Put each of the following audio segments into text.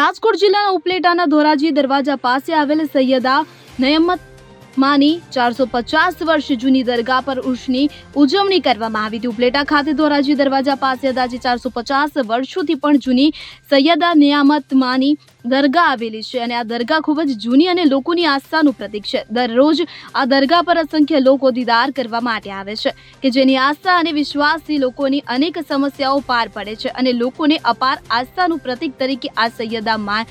રાજકોટ જિલ્લાના ઉપલેટાના ધોરાજી દરવાજા પાસે આવેલ સૈયદા નયમત માની 450 વર્ષ જૂની દરગાહ પર ઉર્ષની ઉજવણી કરવામાં આવી હતી। ઉપલેટા ખાતે ધોરાજી દરવાજા પાસે અંદાજે 450 વર્ષોથી પણ જૂની સૈયદા નિયામત માની દરગાહ આવેલી છે અને આ દરગાહ ખૂબ જ જૂની અને લોકોની આસ્થાનું પ્રતીક છે। દરરોજ આ દરગાહ પર અસંખ્ય લોકો દીદાર કરવા માટે આવે છે કે જેની આસ્થા અને વિશ્વાસથી લોકોની અનેક સમસ્યાઓ પાર પડે છે અને લોકોને અપાર આસ્થાનું પ્રતીક તરીકે આ સૈયદા મા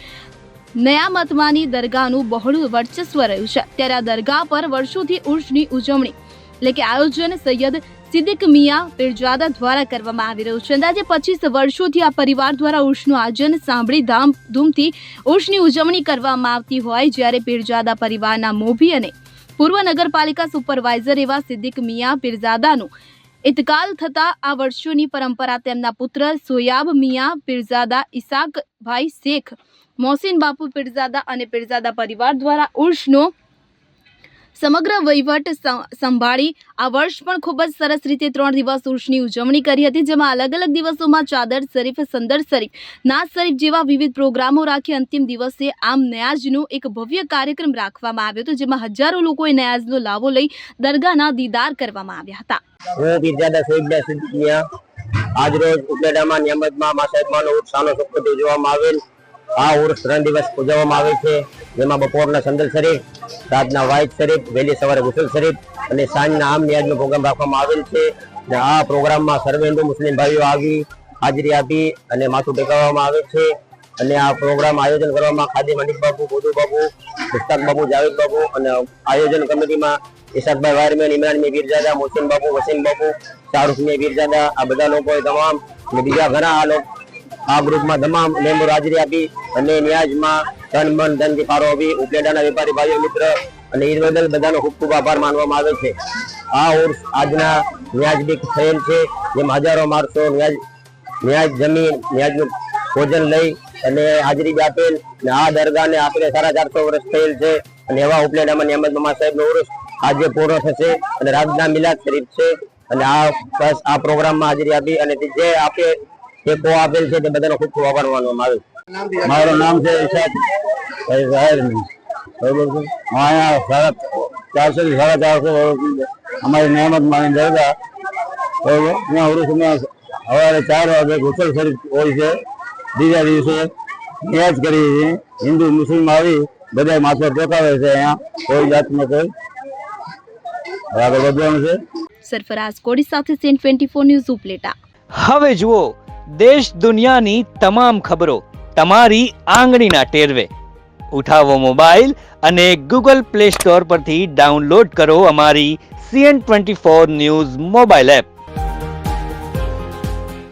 નયામતમાની દરગાહનું બહોળું વર્ચસ્વ રહ્યું છે। ત્યારે આ દરગાહ પર વર્ષોથી ઉર્ષની ઉજવણી એટલે કે આયોજન સૈયદ સિદ્દીક મિયા પીરજાદા દ્વારા કરવામાં આવી રહ્યું છે। અંદાજે 25 વર્ષોથી આ પરિવાર દ્વારા ઉર્ષનું આયોજન સાંભળી ધામધૂમથી ઉર્ષની ઉજવણી કરવામાં આવતી હોય, જ્યારે પીરજાદા પરિવારના મોભી અને પૂર્વ નગરપાલિકા સુપરવાઇઝર એવા સિદ્દીક મિયા પીરજાદાનું ઇતકાલ થતા આ વર્ષોની પરંપરા તેમના પુત્ર સોયાબ મિયા પીરજાદા, ઇસાકભાઈ શેખ, મોહસિન બાપુ પીરજાદા અને પીરજાદા પરિવાર દ્વારા ઉર્ષનો સમગ્ર વહીવટ સંભાળી આ વર્ષ પણ ખૂબ જ સરસ રીતે 3 દિવસ ઉર્ષની ઉજવણી કરી હતી, જેમાં અલગ અલગ દિવસોમાં ચાદર શરીફ, સંદર શરીફ, નાઝ શરીફ જેવા વિવિધ પ્રોગ્રામો રાખી અંતિમ દિવસે આમ ન્યાઝનો એક ભવ્ય કાર્યક્રમ રાખવામાં આવ્યો હતો, જેમાં હજારો લોકોએ ન્યાઝનો લાવો લઈ દરગાહના દીદાર કરવામાં આવ્યા હતા। હું પીરજાદા સૈયદા સિદ્દીક મિયા આજ રોજ ઉપલેટામાં નિયામતમાં મા સાહેબમાંનો ઉર્ષ સાનો સપ્ત ઉજવવામાં આવેલ। આ ઉર્ષ 3 દિવસ ઉજવવામાં આવે છે, જેમાં બપોરના સંદલ શરીફ, રાતના વાઇટ શરીફ, વહેલી સવારે ગુસલ શરીફ અને સાંજના આમ નિયાઝનો પ્રોગ્રામ રાખવામાં આવેલ છે। આ પ્રોગ્રામમાં સર્વે હિન્દુ મુસ્લિમ ભાઈઓ આવી હાજરી આપી અને માથું ટેકવવામાં આવે છે અને આ પ્રોગ્રામ આયોજન કરવામાં ખાદી મનિક બાબુ, બોધુ બાબુ, મુસ્તાક બાબુ, જાવેદ બાબુ અને આયોજન કમિટીમાં ઇસાકભાઈ વાયરમેન, ઇમરાન મી પીરજાદા, મોહસિન બાબુ, વસીમ બાબુ, શાહરુખ મી પીરજાદા, આ બધા લોકોએ તમામ અને બીજા ઘણા આ ગ્રુપમાં તમામ મેમ્બર હાજરી આપી અને ન્યાઝમાં તન મન ધનથી ફાળો આપી ઉપલેટાના વેપારી ભાઈઓ મિત્ર અને ઈદ બદલ બધાનો ખૂબ ખૂબ આભાર માનવામાં આવે છે। આ ઉર્ષ આજના ન્યાઝ બીક થયેલ છે, જેમાં હજારો માણસો ન્યાઝ જમીન ન્યાઝનું ભોજન લઈ અને હાજરી આપેલ અને આ દરગાહને આશરે 450 વર્ષ થયેલ છે અને એવા ઉપલેટામાં નિયામત મામા સાહેબનો ઉર્ષ આજે પૂરો થશે અને રાતના મિલાદ શરીફ છે અને આ પ્રોગ્રામમાં હાજરી આપી અને જે આપે ટેકો આપેલ છે તે બધાનો ખૂબ ખૂબ આભાર માનવામાં આવે છે। મારું નામ છે ઇસાક વાયરમેન, બરોબર છે। અહીંયા 400 અમારી નિયામત માની દરગાહ, બરોબર, ત્યાં ઉર્ષમાં સવારે 4 વાગે ગુસલ શરીફ હોય છે, બીજા દિવસે ન્યાઝ કરી છે, હિન્દુ મુસ્લિમ આવી બધા માથે ટેકાવે છે। અહીંયા કોઈ જાતનો કોઈ આગળ વધવાનું છે। સરફરાઝ કોડી સાથે સીએન 24 ન્યૂઝ ઉપલેટા। હવે જુઓ દેશ દુનિયાની તમામ ખબરો તમારી આંગળીના ટેરવે। ઉઠાવો મોબાઈલ અને ગૂગલ પ્લે સ્ટોર પરથી ડાઉનલોડ કરો અમારી સીએન 24 ન્યૂઝ મોબાઈલ એપ।